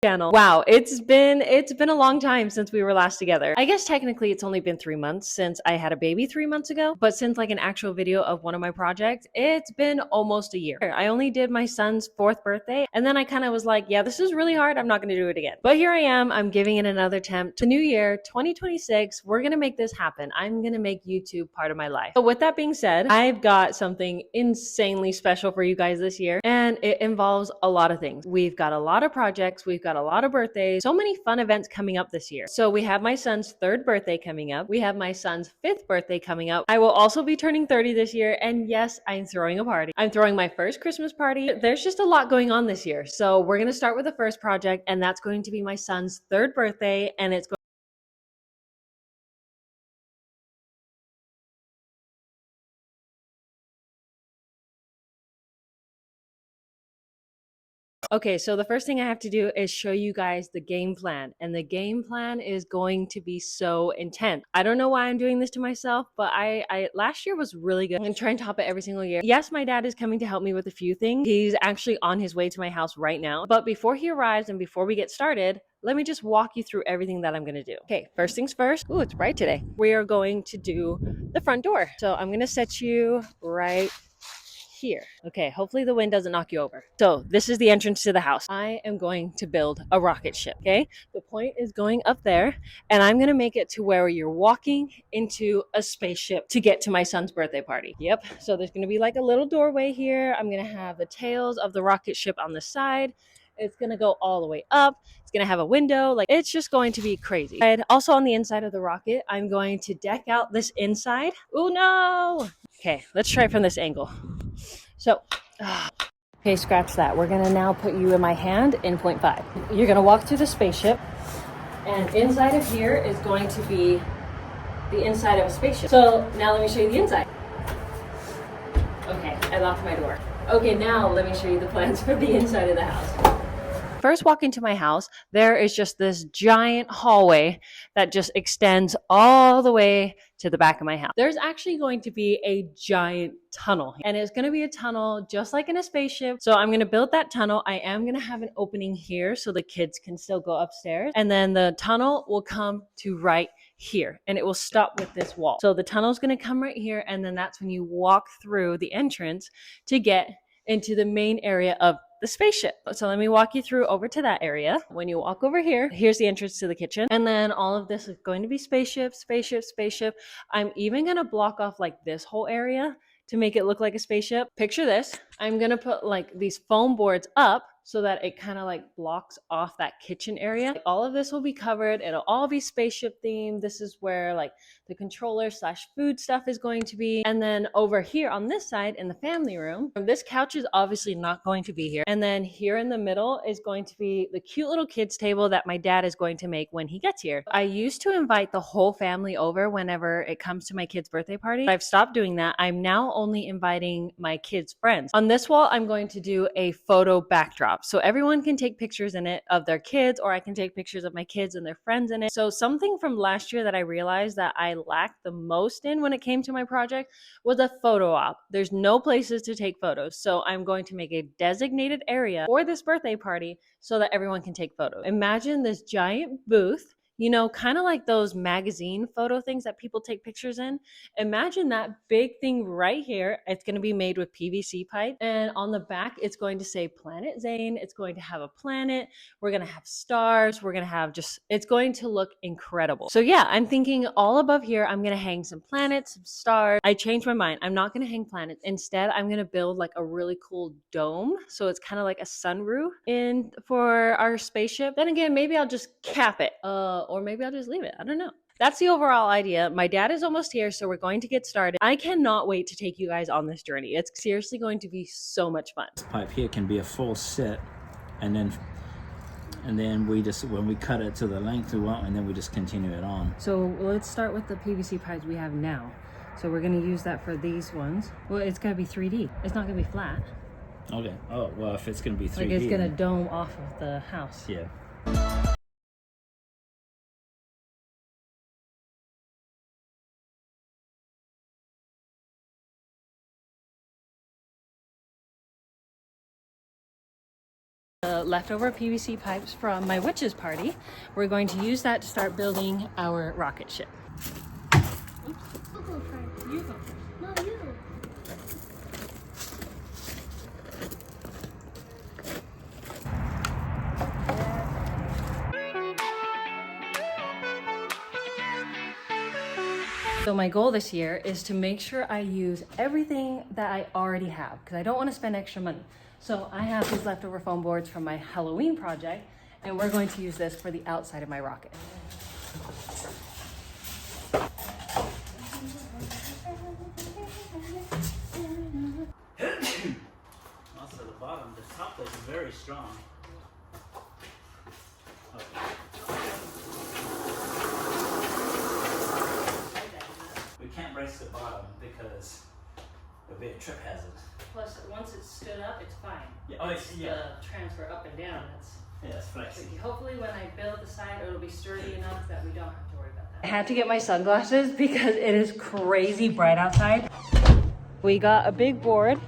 channel. Wow, it's been a long time since we were last together. I guess technically it's only been 3 months since I had a baby 3 months ago, but since like an actual video of one of my projects, it's been almost a year. I only did my son's 4th birthday, and then I kind of was like, yeah, this is really hard. I'm not going to do it again. But here I am. I'm giving it another attempt. The new year, 2026, we're going to make this happen. I'm going to make YouTube part of my life. So with that being said, I've got something insanely special for you guys this year, and it involves a lot of things. We've got a lot of projects. We've got a lot of birthdays, so many fun events coming up this year. So we have my son's 3rd birthday coming up. We have my son's 5th birthday coming up. I will also be turning 30 this year. And yes, I'm throwing a party. I'm throwing my first Christmas party. There's just a lot going on this year. So we're going to start with the first project, and that's going to be my son's 3rd birthday. And it's Okay, so the first thing I have to do is show you guys the game plan, and the game plan is going to be so intense. I don't know why I'm doing this to myself, but I last year was really good. I'm trying to top it every single year. Yes, my dad is coming to help me with a few things. He's actually on his way to my house right now. But before he arrives and before we get started, let me just walk you through everything that I'm gonna do. Okay, first things first. Ooh, it's bright today. We are going to do the front door. So I'm gonna set you right here. Okay, hopefully the wind doesn't knock you over. So this is the entrance to the house. I am going to build a rocket ship, okay? The point is going up there, and I'm gonna make it to where you're walking into a spaceship to get to my son's birthday party. Yep, so there's gonna be like a little doorway here. I'm gonna have the tails of the rocket ship on the side. It's gonna go all the way up. It's gonna have a window. Like, it's just going to be crazy. And also on the inside of the rocket, I'm going to deck out this inside. Oh no! Okay, let's try it from this angle. So, okay, scratch that. We're gonna now put you in my hand in 0.5. You're gonna walk through the spaceship, and inside of here is going to be the inside of a spaceship. So now let me show you the inside. Okay, I locked my door. Okay, now let me show you the plans for the inside of the house. First walk into my house, there is just this giant hallway that just extends all the way to the back of my house. There's actually going to be a giant tunnel, and it's going to be a tunnel just like in a spaceship. So I'm going to build that tunnel. I am going to have an opening here so the kids can still go upstairs, and then the tunnel will come to right here, and it will stop with this wall. So the tunnel is going to come right here, and then that's when you walk through the entrance to get into the main area of the spaceship. So let me walk you through over to that area. When you walk over here, here's the entrance to the kitchen. And then all of this is going to be spaceship, spaceship, spaceship. I'm even going to block off like this whole area to make it look like a spaceship. Picture this. I'm going to put like these foam boards up so that it kind of like blocks off that kitchen area. Like, all of this will be covered. It'll all be spaceship themed. This is where like the controller / food stuff is going to be. And then over here on this side in the family room, this couch is obviously not going to be here. And then here in the middle is going to be the cute little kids table that my dad is going to make when he gets here. I used to invite the whole family over whenever it comes to my kid's birthday party. I've stopped doing that. I'm now only inviting my kids' friends. On this wall, I'm going to do a photo backdrop. So everyone can take pictures in it of their kids, or I can take pictures of my kids and their friends in it. So something from last year that I realized that I lacked the most in when it came to my project was a photo op. There's no places to take photos. So I'm going to make a designated area for this birthday party so that everyone can take photos. Imagine this giant booth, you know, kind of like those magazine photo things that people take pictures in. Imagine that big thing right here. It's going to be made with PVC pipe. And on the back, it's going to say Planet Zane. It's going to have a planet. We're going to have stars. We're going to have it's going to look incredible. So yeah, I'm thinking all above here, I'm going to hang some planets, some stars. I changed my mind. I'm not going to hang planets. Instead, I'm going to build like a really cool dome. So it's kind of like a sunroof for our spaceship. Then again, maybe I'll just cap it. Or maybe I'll just leave it. I don't know. That's the overall idea. My dad is almost here, so we're going to get started. I cannot wait to take you guys on this journey. It's seriously going to be so much fun. This pipe here can be a full set, and then we just, when we cut it to the length we want, and then we just continue it on. So let's start with the PVC pipes we have now. So we're going to use that for these ones. Well, it's going to be 3D. It's not going to be flat. Okay. Oh, well, if it's going to be 3D. Like, it's going to dome off of the house. Yeah. leftover PVC pipes from my witch's party. We're going to use that to start building our rocket ship. Oops. I'll go first. You go first. No, you. So my goal this year is to make sure I use everything that I already have because I don't want to spend extra money. So I have these leftover foam boards from my Halloween project, and we're going to use this for the outside of my rocket. Also the bottom, the top plate is very strong. We can't brace the bottom because it'll be a trip hazard. Plus, once it's stood up, it's fine. Yeah, oh, it's, yeah. The transfer up and down, that's Yeah, it's flexy. tricky. Hopefully when I build the side, it'll be sturdy enough that we don't have to worry about that. I had to get my sunglasses because it is crazy bright outside. We got a big board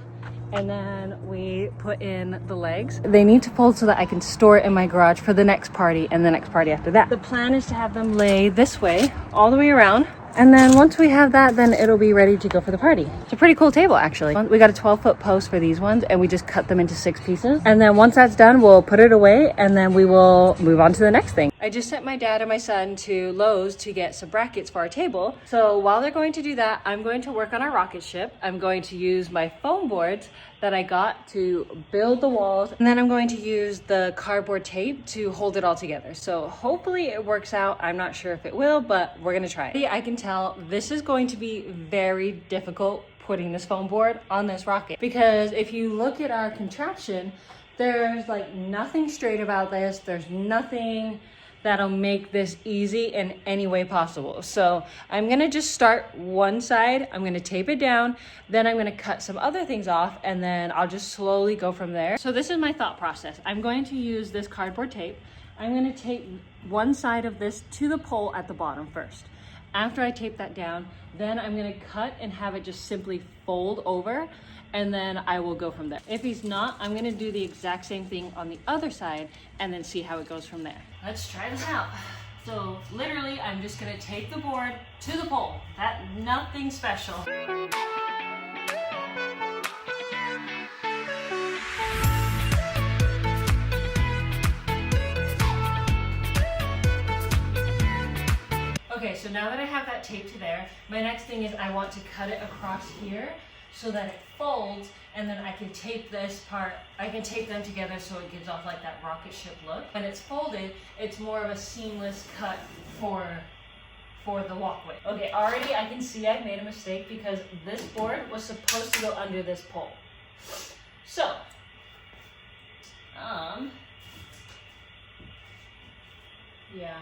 and then we put in the legs. They need to fold so that I can store it in my garage for the next party and the next party after that. The plan is to have them lay this way, all the way around. And then once we have that, then it'll be ready to go for the party. It's a pretty cool table, actually. We got a 12-foot post for these ones, and we just cut them into 6 pieces. And then once that's done, we'll put it away, and then we will move on to the next thing. I just sent my dad and my son to Lowe's to get some brackets for our table. So while they're going to do that, I'm going to work on our rocket ship. I'm going to use my foam boards that I got to build the walls, and then I'm going to use the cardboard tape to hold it all together. So hopefully it works out. I'm not sure if it will, but we're gonna try it. I can tell this is going to be very difficult putting this foam board on this rocket, because if you look at our contraption, there's like nothing straight about this. There's nothing that'll make this easy in any way possible. So I'm gonna just start one side, I'm gonna tape it down, then I'm gonna cut some other things off, and then I'll just slowly go from there. So this is my thought process. I'm going to use this cardboard tape. I'm gonna tape one side of this to the pole at the bottom first. After I tape that down, then I'm gonna cut and have it just simply fold over, and then I will go from there. If he's not, I'm gonna do the exact same thing on the other side and then see how it goes from there. Let's try this out. So literally, I'm just gonna tape the board to the pole. Nothing special. Okay, so now that I have that taped to there, my next thing is I want to cut it across here so that it folds, and then I can tape this part, I can tape them together so it gives off like that rocket ship look. When it's folded, it's more of a seamless cut for the walkway. Okay, already I can see I made a mistake because this board was supposed to go under this pole. So, yeah.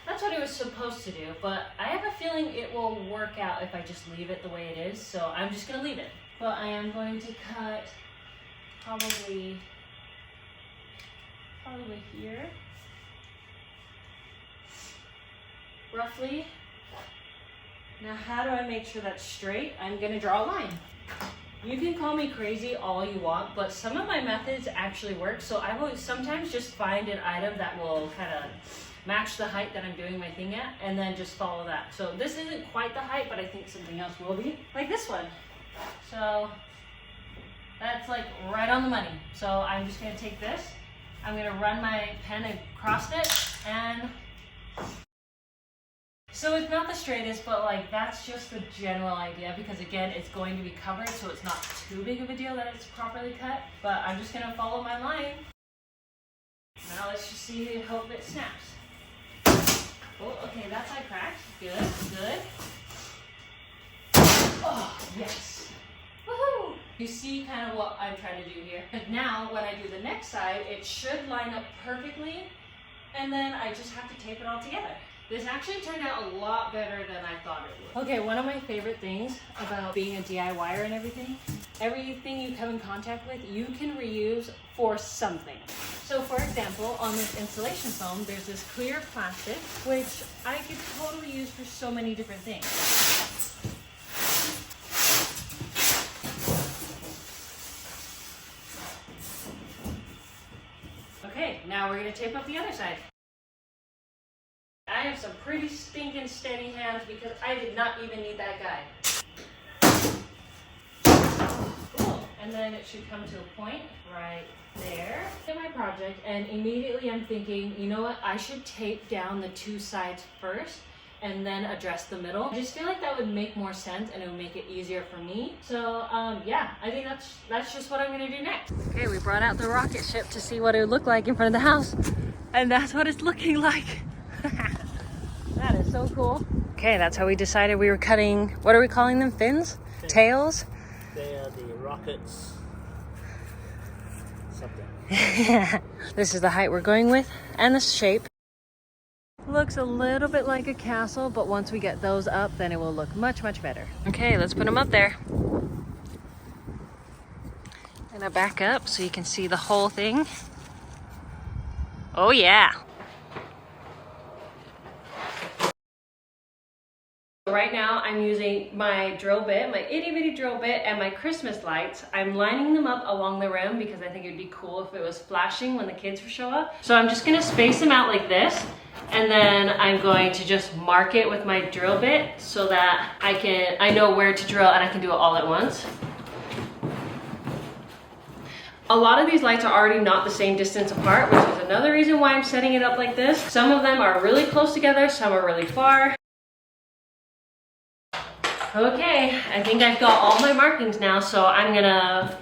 That's what it was supposed to do, but I have a feeling it will work out if I just leave it the way it is, so I'm just gonna leave it. But I am going to cut probably here, roughly. Now how do I make sure that's straight? I'm gonna draw a line. You can call me crazy all you want, but some of my methods actually work, so I will sometimes just find an item that will kind of match the height that I'm doing my thing at, and then just follow that. So this isn't quite the height, but I think something else will be. Like this one. So that's like right on the money. So I'm just gonna take this, I'm gonna run my pen across it, and so it's not the straightest, but like that's just the general idea, because again, it's going to be covered, so it's not too big of a deal that it's properly cut, but I'm just gonna follow my line. Now let's just see, hope it snaps. Oh, okay, that side cracked. Good, good. Oh, yes. Woohoo! You see kind of what I'm trying to do here. And now, when I do the next side, it should line up perfectly, and then I just have to tape it all together. This actually turned out a lot better than I thought it would. Okay, one of my favorite things about being a DIYer and everything you come in contact with, you can reuse for something. So for example, on this insulation foam, there's this clear plastic, which I could totally use for so many different things. Now we're gonna tape up the other side. I have some pretty stinking steady hands because I did not even need that guide. Cool. And then it should come to a point right there in my project, and immediately I'm thinking, you know what, I should tape down the two sides first and then address the middle. I just feel like that would make more sense and it would make it easier for me. So yeah, I think that's just what I'm gonna do next. Okay, we brought out the rocket ship to see what it would look like in front of the house, and that's what it's looking like. That is so cool. Okay, that's how we decided we were cutting, what are we calling them, fins? Tails? They are the rockets. Something. This is the height we're going with and the shape. Looks a little bit like a castle, but once we get those up, then it will look much, much better. Okay, let's put them up there. And I back up so you can see the whole thing. Oh yeah. Right now I'm using my drill bit, my itty bitty drill bit, and my Christmas lights. I'm lining them up along the rim because I think it'd be cool if it was flashing when the kids show up. So I'm just gonna space them out like this, and then I'm going to just mark it with my drill bit so that I know where to drill and I can do it all at once. A lot of these lights are already not the same distance apart, which is another reason why I'm setting it up like this. Some of them are really close together, some are really far. Okay, I think I've got all my markings now, so I'm gonna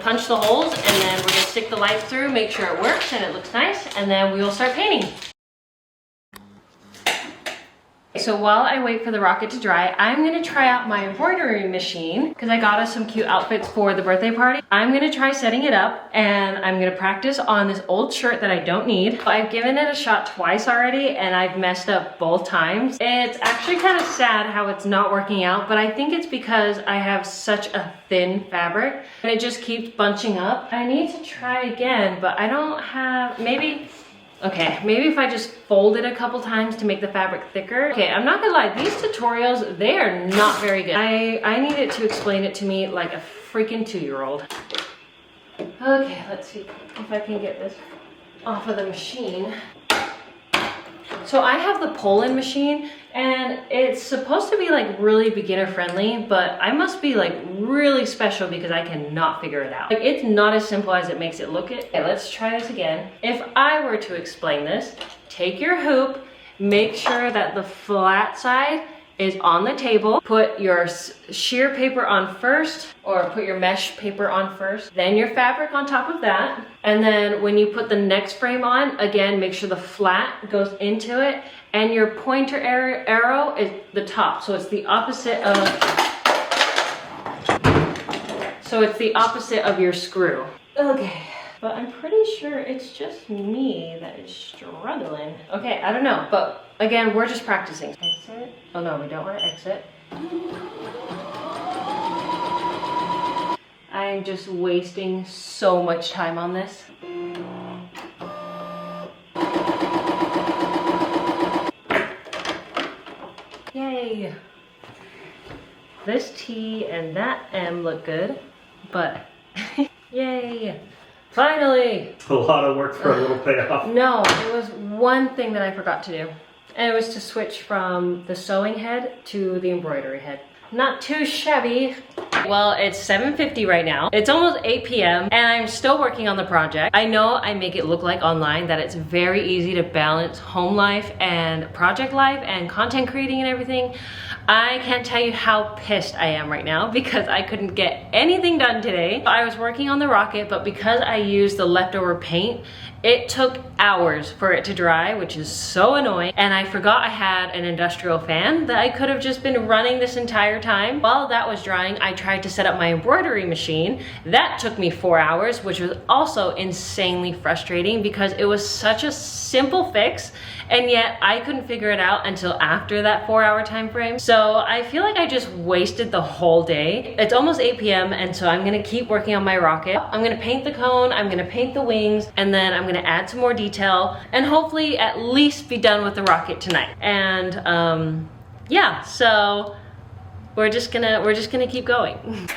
punch the holes, and then we're gonna stick the lights through, make sure it works and it looks nice, and then we will start painting. So while I wait for the rocket to dry, I'm gonna try out my embroidery machine because I got us some cute outfits for the birthday party. I'm gonna try setting it up, and I'm gonna practice on this old shirt that I don't need. I've given it a shot twice already and I've messed up both times. It's actually kind of sad how it's not working out, but I think it's because I have such a thin fabric and it just keeps bunching up. I need to try again, but I don't have, maybe if I just fold it a couple times to make the fabric thicker. Okay, I'm not gonna lie, these tutorials, they are not very good. I need it to explain it to me like a freaking 2-year-old. Okay, let's see if I can get this off of the machine. So I have the pull-in machine, and it's supposed to be like really beginner friendly, but I must be like really special because I cannot figure it out. Like, it's not as simple as it makes it look. Okay, let's try this again. If I were to explain this, take your hoop, make sure that the flat side is on the table, put your sheer paper on first, or put your mesh paper on first, then your fabric on top of that, and then when you put the next frame on, again, make sure the flat goes into it, and your pointer arrow is the top, so it's the opposite of your screw. Okay, but I'm pretty sure it's just me that is struggling. Okay, I don't know, but again, we're just practicing. Exit. Oh no, we don't want to exit. I'm just wasting so much time on this. Yay! This T and that M look good, but yay! Finally! A lot of work for a little payoff. No, it was one thing that I forgot to do. And it was to switch from the sewing head to the embroidery head. Not too shabby. Well, it's 7:50 right now. It's almost 8 p.m. and I'm still working on the project. I know I make it look like online that it's very easy to balance home life and project life and content creating and everything. I can't tell you how pissed I am right now because I couldn't get anything done today. I was working on the rocket, but because I used the leftover paint, it took hours for it to dry, which is so annoying. And I forgot I had an industrial fan that I could have just been running this entire time. While that was drying, I tried to set up my embroidery machine. That took me 4 hours, which was also insanely frustrating because it was such a simple fix, and yet I couldn't figure it out until after that 4-hour time frame. So I feel like I just wasted the whole day. It's almost 8 p.m. and so I'm gonna keep working on my rocket. I'm gonna paint the cone, I'm gonna paint the wings, and then I'm gonna add some more detail and hopefully at least be done with the rocket tonight. And yeah, so we're just gonna keep going.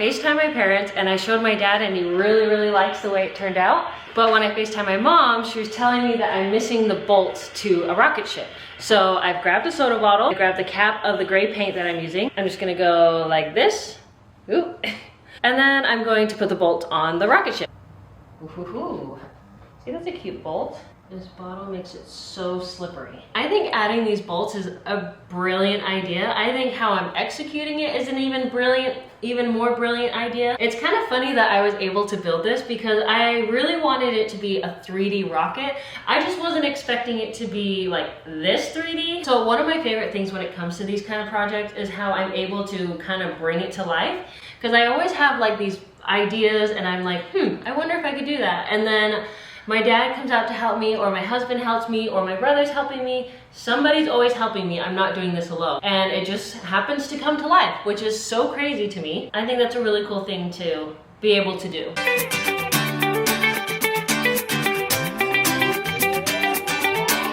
FaceTimed my parents and I showed my dad and he really, really likes the way it turned out. But when I FaceTimed my mom, she was telling me that I'm missing the bolts to a rocket ship. So I've grabbed a soda bottle, I grabbed the cap of the gray paint that I'm using. I'm just gonna go like this. Ooh. And then I'm going to put the bolt on the rocket ship. Ooh. See, that's a cute bolt. This bottle makes it so slippery. I think adding these bolts is a brilliant idea. I think how I'm executing it is an even more brilliant idea. It's kind of funny that I was able to build this because I really wanted it to be a 3D rocket. I just wasn't expecting it to be like this 3D. So one of my favorite things when it comes to these kind of projects is how I'm able to kind of bring it to life. Because I always have like these ideas and I'm like, I wonder if I could do that. And then my dad comes out to help me, or my husband helps me, or my brother's helping me. Somebody's always helping me. I'm not doing this alone. And it just happens to come to life, which is so crazy to me. I think that's a really cool thing to be able to do.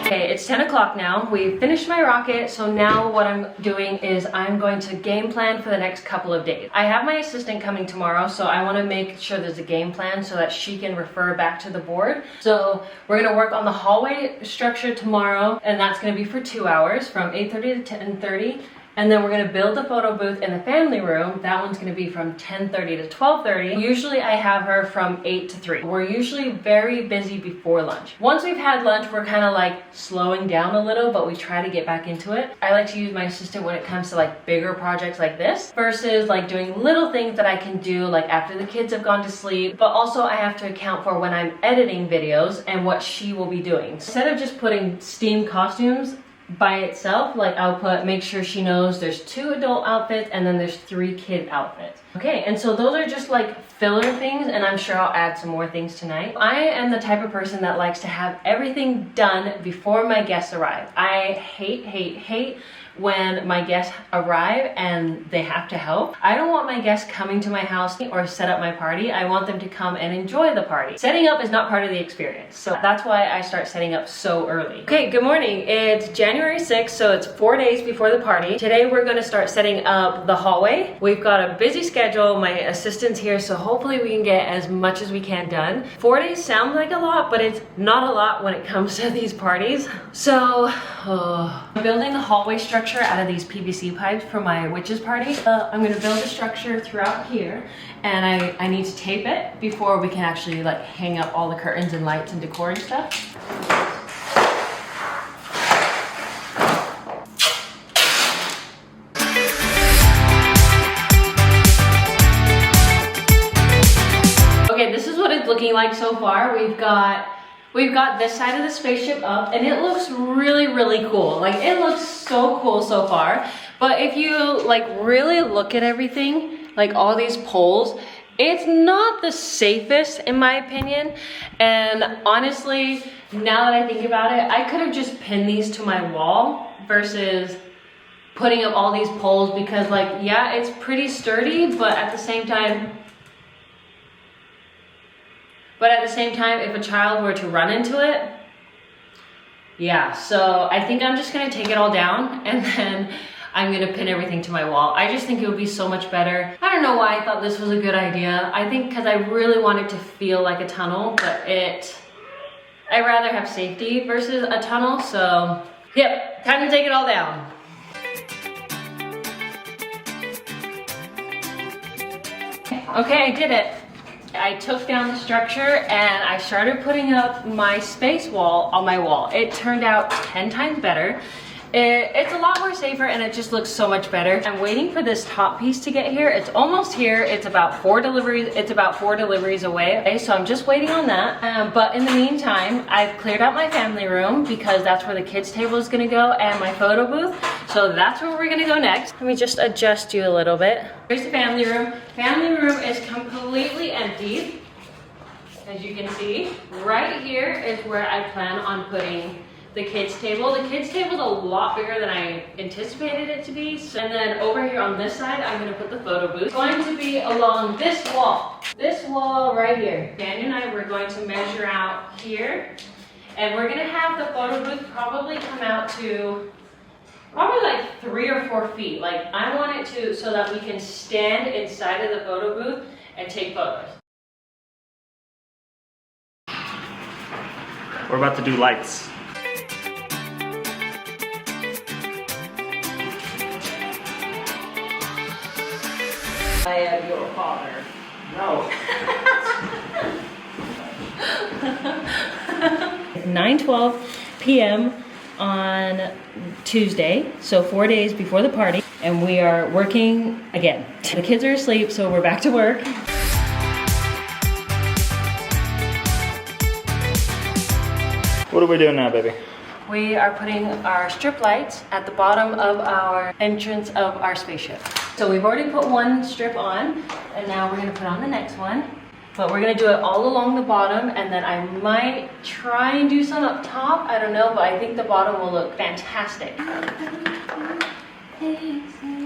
Okay, it's 10 o'clock now. We finished my rocket, so now what I'm doing is I'm going to game plan for the next couple of days. I have my assistant coming tomorrow, so I want to make sure there's a game plan so that she can refer back to the board. So we're going to work on the hallway structure tomorrow, and that's going to be for 2 hours from 8:30 to 10:30. And then we're gonna build the photo booth in the family room. That one's gonna be from 10:30 to 12:30. Usually I have her from 8 to 3. We're usually very busy before lunch. Once we've had lunch, we're kind of like slowing down a little, but we try to get back into it. I like to use my assistant when it comes to like bigger projects like this versus like doing little things that I can do like after the kids have gone to sleep. But also I have to account for when I'm editing videos and what she will be doing. Instead of just putting STEAM costumes by itself, like I'll make sure she knows there's 2 adult outfits and then there's 3 kid outfits. Okay, and so those are just like filler things, and I'm sure I'll add some more things tonight. I am the type of person that likes to have everything done before my guests arrive. I hate when my guests arrive and they have to help. I don't want my guests coming to my house or set up my party. I want them to come and enjoy the party. Setting up is not part of the experience, so that's why I start setting up so early. Okay, good morning. It's January 6th, so it's 4 days before the party. Today we're gonna start setting up the hallway. We've got a busy schedule. My assistant's here, so hopefully we can get as much as we can done. 4 days sounds like a lot, but it's not a lot when it comes to these parties. So, I'm building the hallway structure out of these PVC pipes for my witch's party. I'm gonna build a structure throughout here, and I need to tape it before we can actually like hang up all the curtains and lights and decor and stuff. Okay, this is what it's looking like so far. We've got this side of the spaceship up, and it looks really cool. Like, it looks so cool so far. But if you like really look at everything, like all these poles, it's not the safest in my opinion. And honestly, now that I think about it, I could have just pinned these to my wall versus putting up all these poles, because like, yeah, it's pretty sturdy, but at the same time, if a child were to run into it, yeah, so I think I'm just gonna take it all down and then I'm gonna pin everything to my wall. I just think it would be so much better. I don't know why I thought this was a good idea. I think because I really want it to feel like a tunnel, but I'd rather have safety versus a tunnel, so yep, time to take it all down. Okay, I did it. I took down the structure and I started putting up my space wall on my wall. It turned out 10 times better. It's a lot more safer and it just looks so much better. I'm waiting for this top piece to get here. It's almost here. It's about 4 deliveries. It's about 4 deliveries away. Okay, so I'm just waiting on that. But in the meantime, I've cleared out my family room because that's where the kids' table is gonna go, and my photo booth. So that's where we're gonna go next. Let me just adjust you a little bit. Here's the family room. Family room is completely empty, as you can see. Right here is where I plan on putting the kids' table. The kids' table is a lot bigger than I anticipated it to be. And then over here on this side, I'm gonna put the photo booth. It's going to be along this wall right here. Daniel and I, we're going to measure out here, and we're gonna have the photo booth probably come out to Probably like 3 or 4 feet. Like I want it to, so that we can stand inside of the photo booth and take photos. We're about to do lights. I am your father. No. 9:12 p.m. on Tuesday, so 4 days before the party, and we are working again. The kids are asleep, so we're back to work. What are we doing now, baby? We are putting our strip lights at the bottom of our entrance of our spaceship. So we've already put one strip on, and now we're gonna put on the next one. But we're gonna do it all along the bottom, and then I might try and do some up top. I don't know, but I think the bottom will look fantastic. We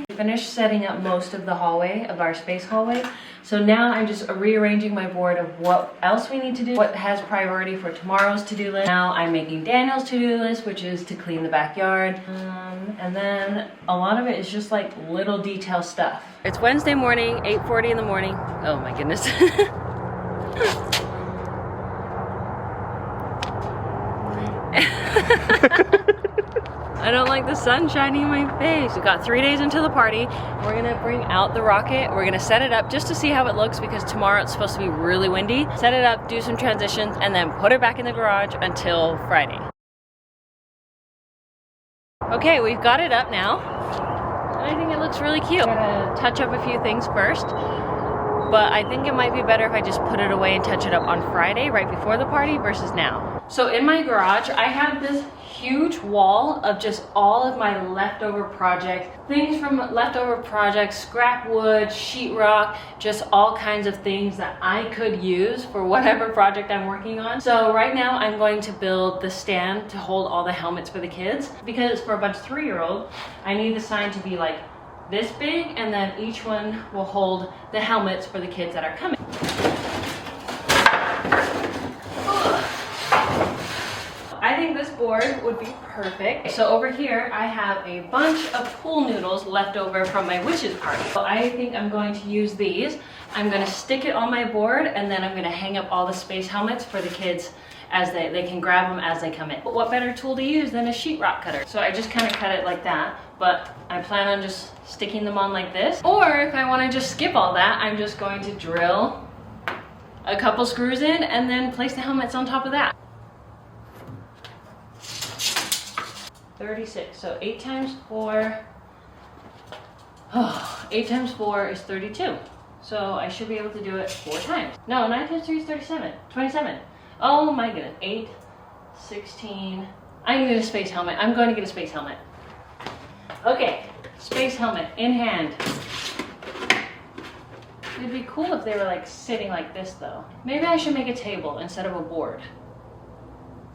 finished setting up most of the hallway, of our space hallway. So now I'm just rearranging my board of what else we need to do, what has priority for tomorrow's to-do list. Now I'm making Daniel's to-do list, which is to clean the backyard. And then a lot of it is just like little detail stuff. It's Wednesday morning, 8:40 in the morning. Oh my goodness. I don't like the sun shining in my face. We got 3 days into the party. We're gonna bring out the rocket. We're gonna set it up just to see how it looks, because tomorrow it's supposed to be really windy. Set it up, do some transitions, and then put it back in the garage until Friday. Okay, we've got it up now. And I think it looks really cute. I'm gonna touch up a few things first, but I think it might be better if I just put it away and touch it up on Friday, right before the party, versus now. So in my garage, I have this huge wall of just all of my leftover projects, things from leftover projects, scrap wood, sheetrock, just all kinds of things that I could use for whatever project I'm working on. So right now I'm going to build the stand to hold all the helmets for the kids, because for a bunch of 3-year-olds, I need the sign to be like this big, and then each one will hold the helmets for the kids that are coming. I think this board would be perfect. So over here, I have a bunch of pool noodles left over from my witch's party. So I think I'm going to use these. I'm gonna stick it on my board, and then I'm gonna hang up all the space helmets for the kids as they can grab them as they come in. But what better tool to use than a sheetrock cutter? So I just kind of cut it like that, but I plan on just sticking them on like this. Or if I want to just skip all that, I'm just going to drill a couple screws in and then place the helmets on top of that. 36, so 8 times 4. Oh, 8 times 4 is 32. So I should be able to do it 4 times. No, 9 times 3 is 37, 27. Oh my goodness, 8, 16. I'm gonna get a space helmet. I'm going to get a space helmet. Okay, space helmet in hand. It'd be cool if they were like sitting like this though. Maybe I should make a table instead of a board.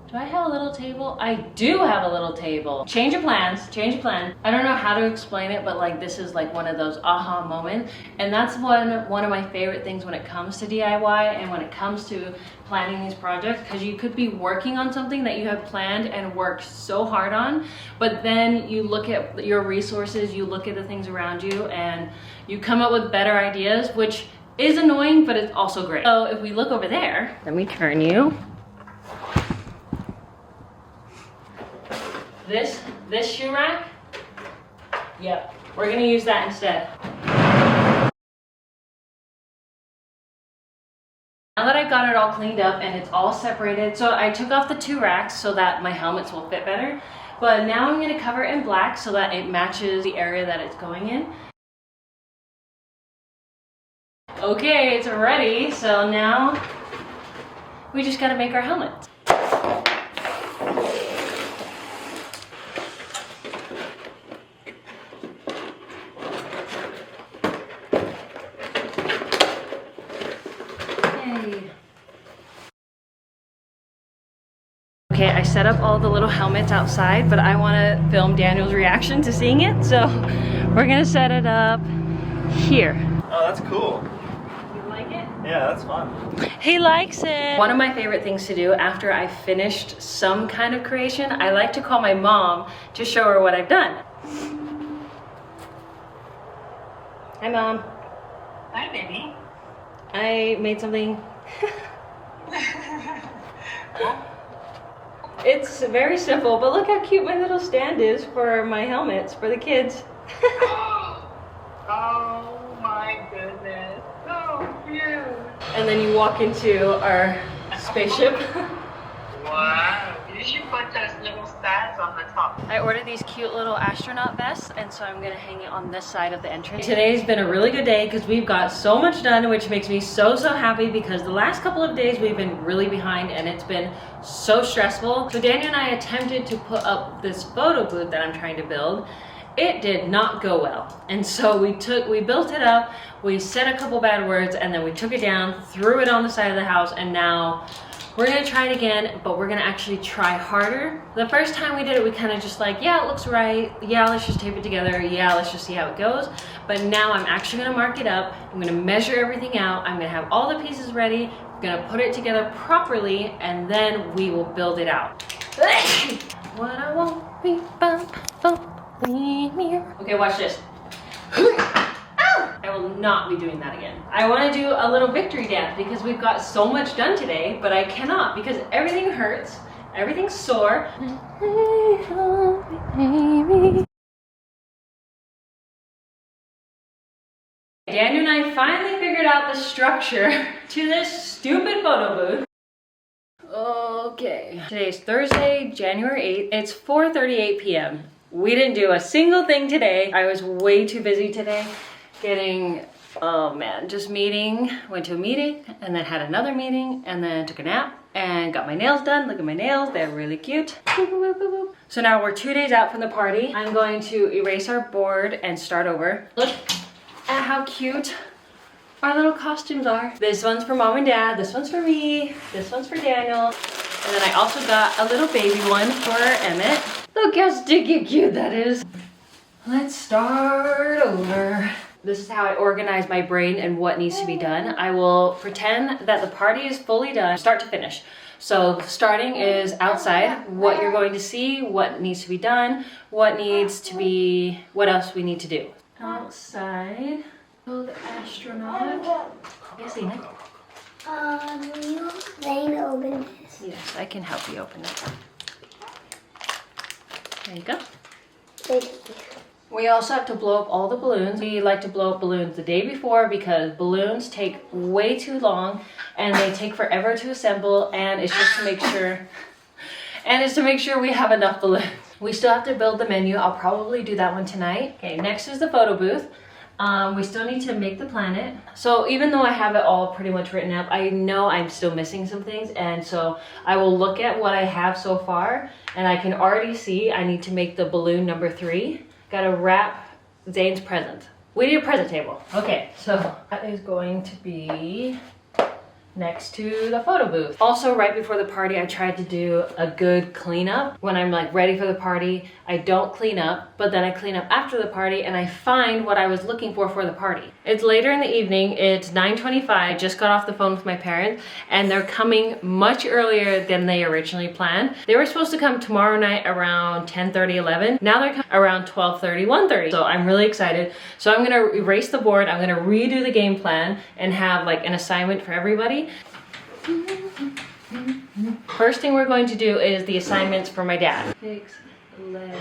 Do I have a little table? I do have a little table. Change of plans, change of plan. I don't know how to explain it, but like this is like one of those aha moments. And that's one of my favorite things when it comes to DIY and when it comes to planning these projects, because you could be working on something that you have planned and worked so hard on, but then you look at your resources, you look at the things around you, and you come up with better ideas, which is annoying, but it's also great. So if we look over there, let me turn you. This shoe rack, yep, we're gonna use that instead. Now that I've got it all cleaned up and it's all separated, so I took off the 2 racks so that my helmets will fit better, but now I'm gonna cover it in black so that it matches the area that it's going in. Okay, it's ready, so now we just gotta make our helmets. Okay, I set up all the little helmets outside, but I want to film Daniel's reaction to seeing it, so we're gonna set it up here. Oh, that's cool. You like it? Yeah, that's fun. He likes it. One of my favorite things to do after I finished some kind of creation, I like to call my mom to show her what I've done. Hi, Mom. Hi, baby. I made something. It's very simple, but look how cute my little stand is for my helmets for the kids. Oh my goodness. So cute. And then you walk into our spaceship. Wow. You should put those little stars on the top. I ordered these cute little astronaut vests, and so I'm gonna hang it on this side of the entrance. Today's been a really good day because we've got so much done, which makes me so happy because the last couple of days we've been really behind and it's been so stressful. So Daniel and I attempted to put up this photo booth that I'm trying to build. It did not go well. And so we built it up, we said a couple bad words, and then we took it down, threw it on the side of the house, and now we're gonna try it again, but we're gonna actually try harder. The first time we did it, we kind of just like, yeah, it looks right. Yeah, let's just tape it together. Yeah, let's just see how it goes. But now I'm actually gonna mark it up. I'm gonna measure everything out. I'm gonna have all the pieces ready. I'm gonna put it together properly, and then we will build it out. What I want, be okay, watch this. I will not be doing that again. I want to do a little victory dance because we've got so much done today, but I cannot because everything hurts, everything's sore. Daniel and I finally figured out the structure to this stupid photo booth. Okay, today's Thursday, January 8th. It's 4:38 p.m. We didn't do a single thing today. I was way too busy today getting, oh man, just meeting. Went to a meeting and then had another meeting and then took a nap and got my nails done. Look at my nails, they're really cute. So now we're 2 days out from the party. I'm going to erase our board and start over. Look at how cute our little costumes are. This one's for Mom and Dad, this one's for me, this one's for Daniel. And then I also got a little baby one for Emmett. Look how sticky cute that is. Let's start over. This is how I organize my brain and what needs to be done. I will pretend that the party is fully done, start to finish. So starting is outside, what you're going to see, what needs to be done, what else we need to do. Outside, build astronaut. Yes, Ina? Will you Zane open this? Yes, I can help you open it. There you go. Thank you. We also have to blow up all the balloons. We like to blow up balloons the day before because balloons take way too long and they take forever to assemble, and it's just to make sure we have enough balloons. We still have to build the menu. I'll probably do that one tonight. Okay, next is the photo booth. We still need to make the planet. So even though I have it all pretty much written up, I know I'm still missing some things, and so I will look at what I have so far, and I can already see I need to make the balloon number 3. Gotta wrap Zane's present. We need a present table. Okay, so that is going to be next to the photo booth. Also, right before the party, I tried to do a good cleanup. When I'm like ready for the party, I don't clean up, but then I clean up after the party and I find what I was looking for the party. It's later in the evening, it's 9:25. I just got off the phone with my parents and they're coming much earlier than they originally planned. They were supposed to come tomorrow night around 10:30, 11. Now they're coming around 12:30, 1:30. So I'm really excited. So I'm gonna erase the board, I'm gonna redo the game plan and have like an assignment for everybody. First thing we're going to do is the assignments for my dad. 6, 11.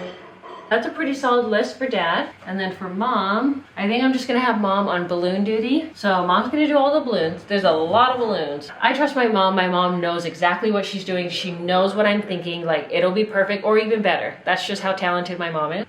That's a pretty solid list for Dad. And then for Mom, I think I'm just gonna have Mom on balloon duty. So Mom's gonna do all the balloons. There's a lot of balloons. I trust my mom. My mom knows exactly what she's doing. She knows what I'm thinking. Like, it'll be perfect or even better. That's just how talented my mom is.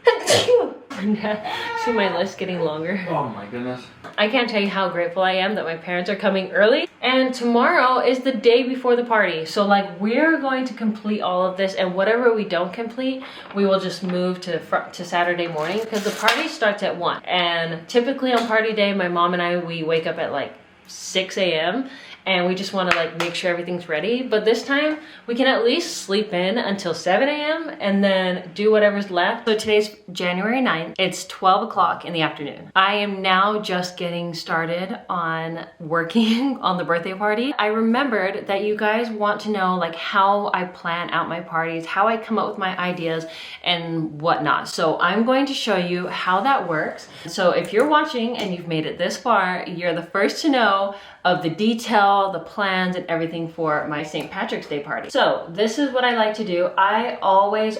See my list getting longer. Oh my goodness. I can't tell you how grateful I am that my parents are coming early. And tomorrow is the day before the party. So like, we're going to complete all of this, and whatever we don't complete, we will just move to Saturday morning because the party starts at 1. And typically on party day, my mom and I, we wake up at like 6 a.m. and we just want to like make sure everything's ready. But this time we can at least sleep in until 7 a.m. and then do whatever's left. So today's January 9th. It's 12 o'clock in the afternoon. I am now just getting started on working on the birthday party. I remembered that you guys want to know like how I plan out my parties, how I come up with my ideas and whatnot. So I'm going to show you how that works. So if you're watching and you've made it this far, you're the first to know of the detail, the plans, and everything for my St. Patrick's Day party. So this is what I like to do. I always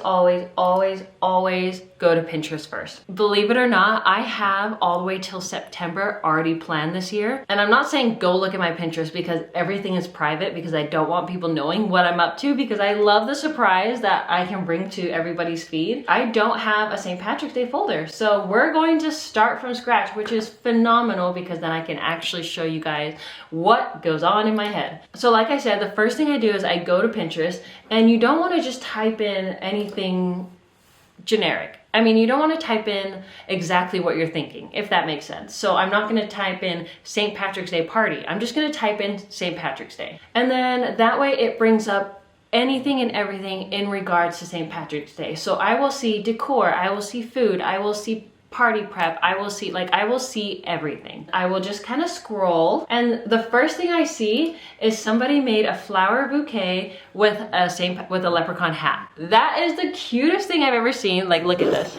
go to Pinterest first. Believe it or not, I have all the way till September already planned this year. And I'm not saying go look at my Pinterest because everything is private, because I don't want people knowing what I'm up to, because I love the surprise that I can bring to everybody's feed. I don't have a St. Patrick's Day folder. So we're going to start from scratch, which is phenomenal because then I can actually show you guys what goes on in my head. So like I said, the first thing I do is I go to Pinterest, and you don't want to just type in anything generic. I mean, you don't want to type in exactly what you're thinking, if that makes sense. So I'm not going to type in St. Patrick's Day party. I'm just going to type in St. Patrick's Day. And then that way it brings up anything and everything in regards to St. Patrick's Day. So I will see decor, I will see food, I will see party prep, I will see everything. I will just kind of scroll, and the first thing I see is somebody made a flower bouquet with a leprechaun hat. That is the cutest thing I've ever seen. Like, look at this.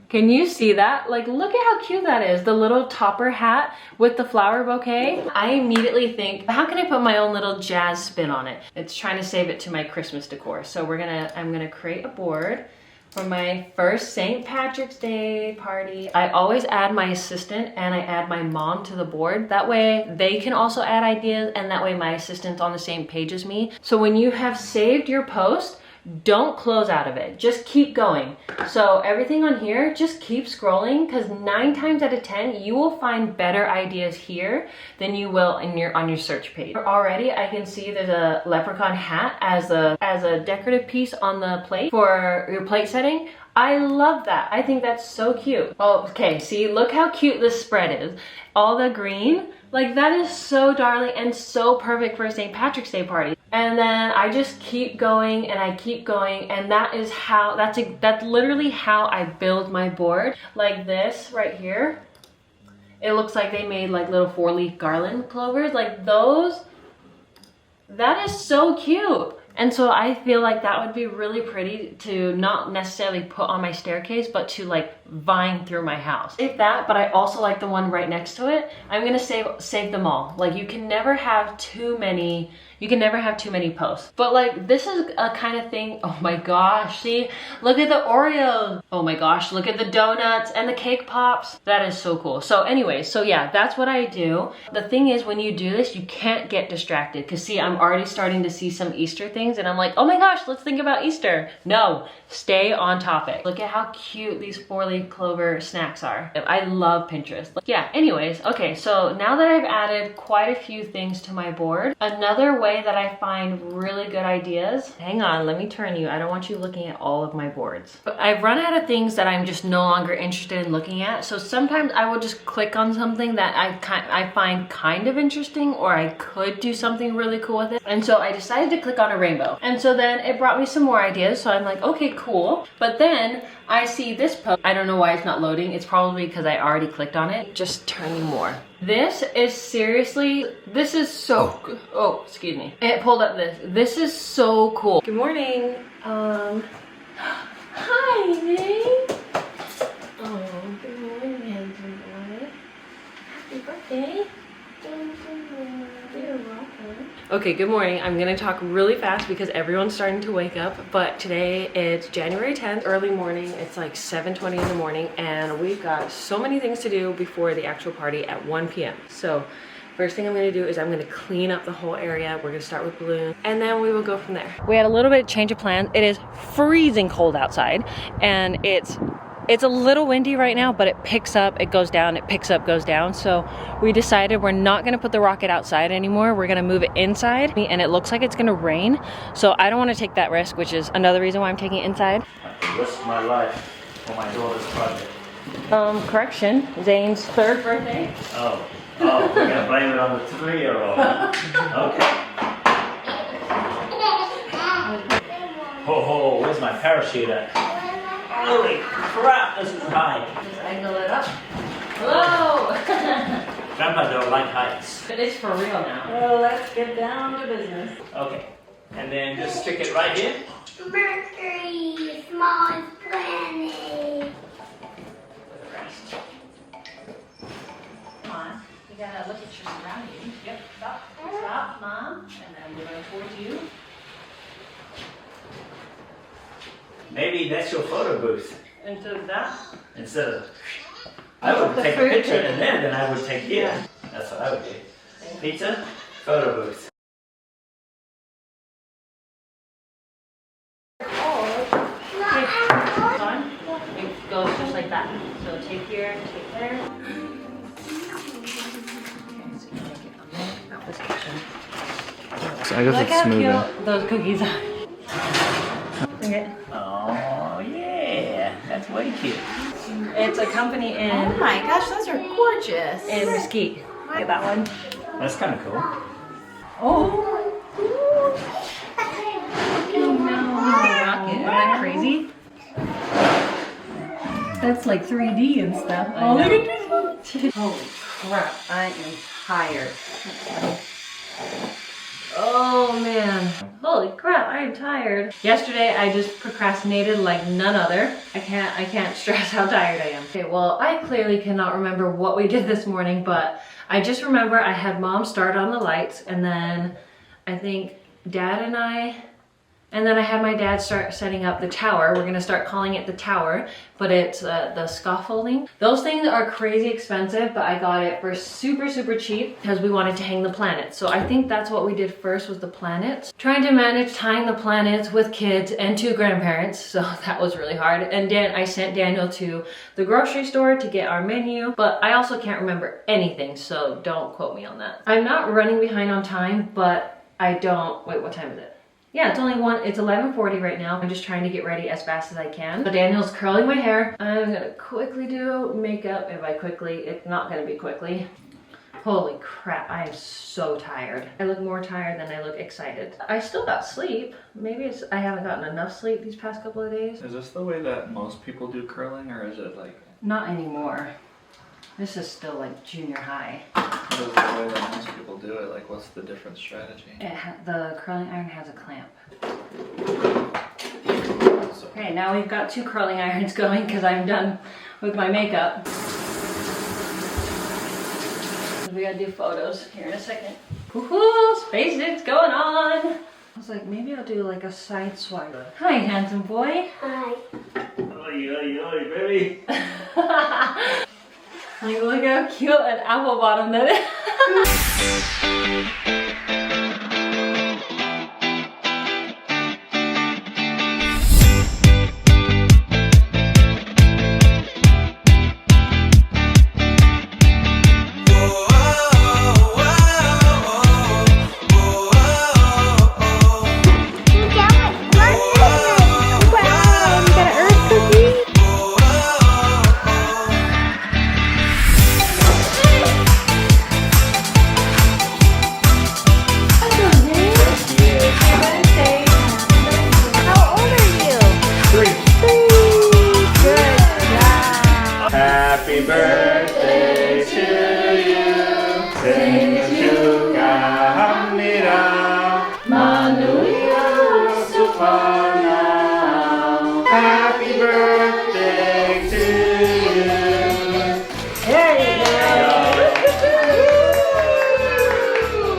Can you see that? Like, look at how cute that is. The little topper hat with the flower bouquet. I immediately think, how can I put my own little jazz spin on it? It's trying to save it to my Christmas decor. So I'm gonna create a board for my first St. Patrick's Day party. I always add my assistant and I add my mom to the board. That way they can also add ideas, and that way my assistant's on the same page as me. So when you have saved your post, don't close out of it, just keep going. So everything on here, just keep scrolling, because 9 times out of 10 you will find better ideas here than you will on your search page. Already I can see there's a leprechaun hat as a decorative piece on the plate for your plate setting. I love that. I think that's so cute. Oh, okay, see, look how cute this spread is. All the green, like that is so darling and so perfect for a St. Patrick's Day party. And then I just keep going and I keep going, and that's literally how I build my board. Like this right here. It looks like they made like little 4-leaf garland clovers, like those. That is so cute. And so I feel like that would be really pretty to not necessarily put on my staircase, but to like vine through my house. If that, but I also like the one right next to it. I'm gonna save them all. Like you can never have too many posts. But like this is a kind of thing, oh my gosh, see, look at the Oreos. Oh my gosh, look at the donuts and the cake pops. That is so cool. So anyway, so yeah, that's what I do. The thing is, when you do this, you can't get distracted, because see, I'm already starting to see some Easter things and I'm like, oh my gosh, let's think about Easter. No, stay on topic. Look at how cute these 4-leaf clover snacks are. I love Pinterest. Yeah, anyways, okay, so now that I've added quite a few things to my board, another way that I find really good ideas, hang on, let me turn you. I don't want you looking at all of my boards. But I've run out of things that I'm just no longer interested in looking at. So sometimes I will just click on something that I find kind of interesting, or I could do something really cool with it. And so I decided to click on a rainbow. And so then it brought me some more ideas. So I'm like, okay, cool. But then I see this post. I don't know why it's not loading. It's probably because I already clicked on it. Just turn me more. This is seriously, this is so, oh, excuse me. It pulled up this. This is so cool. Good morning. Hi, babe. Oh, good morning, handsome boy. Happy birthday. You're welcome. Okay, good morning. I'm gonna talk really fast because everyone's starting to wake up, but today it's January 10th, early morning. It's like 7:20 in the morning, and we've got so many things to do before the actual party at 1 p.m. So first thing I'm gonna do is I'm gonna clean up the whole area. We're gonna start with balloons, and then we will go from there. We had a little bit of change of plans. It is freezing cold outside, and it's a little windy right now, but it picks up, it goes down, it picks up, goes down. So we decided we're not gonna put the rocket outside anymore. We're gonna move it inside, and it looks like it's gonna rain. So I don't wanna take that risk, which is another reason why I'm taking it inside. I risk my life for my daughter's project. Correction, Zane's 3rd birthday. Oh, Oh, we're gonna blame it on the 3-year-old. Okay. Oh, where's my parachute at? Holy crap, this is high. Just angle it up. Hello! Grandpa don't like heights. But it's for real now. Well, let's get down to business. Okay, and then just stick it right here. Mercury, smallest planet. Come on. You gotta look at your surroundings. Yep, stop. Stop, Mom. And then we're going towards you. Maybe that's your photo booth. Instead of that. Instead of, I would the take a fruit picture cake. and then I would take you. That's what I would do. Pizza, photo booth. On. It goes just like that. So take here, take there. So I guess Look it's how smoothing. cute those cookies are. Okay. Oh yeah, that's way cute. It's a company in Oh my gosh, those are gorgeous. Mesquite. Look at that one. That's kind of cool. Oh. Rocket. Isn't that crazy? That's like 3D and stuff. I know. Look at this. Holy crap, I am tired. Oh man. Holy crap, I am tired. Yesterday I just procrastinated like none other. I can't stress how tired I am. Okay, well, I clearly cannot remember what we did this morning, but I just remember I had Mom start on the lights, and then I think Dad and then I had my dad start setting up the tower. We're gonna start calling it the tower, but it's the scaffolding. Those things are crazy expensive, but I got it for super, super cheap because we wanted to hang the planets. So I think that's what we did first, was the planets. Trying to manage tying the planets with kids and 2 grandparents, so that was really hard. And then I sent Daniel to the grocery store to get our menu, but I also can't remember anything, so don't quote me on that. I'm not running behind on time, but I don't, wait, what time is it? Yeah, it's 11:40 right now. I'm just trying to get ready as fast as I can. So Daniel's curling my hair. I'm gonna quickly do makeup. And by quickly, it's not gonna be quickly. Holy crap, I am so tired. I look more tired than I look excited. I still got sleep. Maybe it's I haven't gotten enough sleep these past couple of days. Is this the way that most people do curling, or is it like? Not anymore. This is still like junior high. What is the way that most people do it? Like, what's the different strategy? The curling iron has a clamp. Okay, now we've got 2 curling irons going because I'm done with my makeup. We gotta do photos here in a second. Woohoo! SpaceX going on! I was like, maybe I'll do like a side swipe. Hi, handsome boy. Hi. Oi, oi, oi, baby. Like, look how cute an apple bottom that is.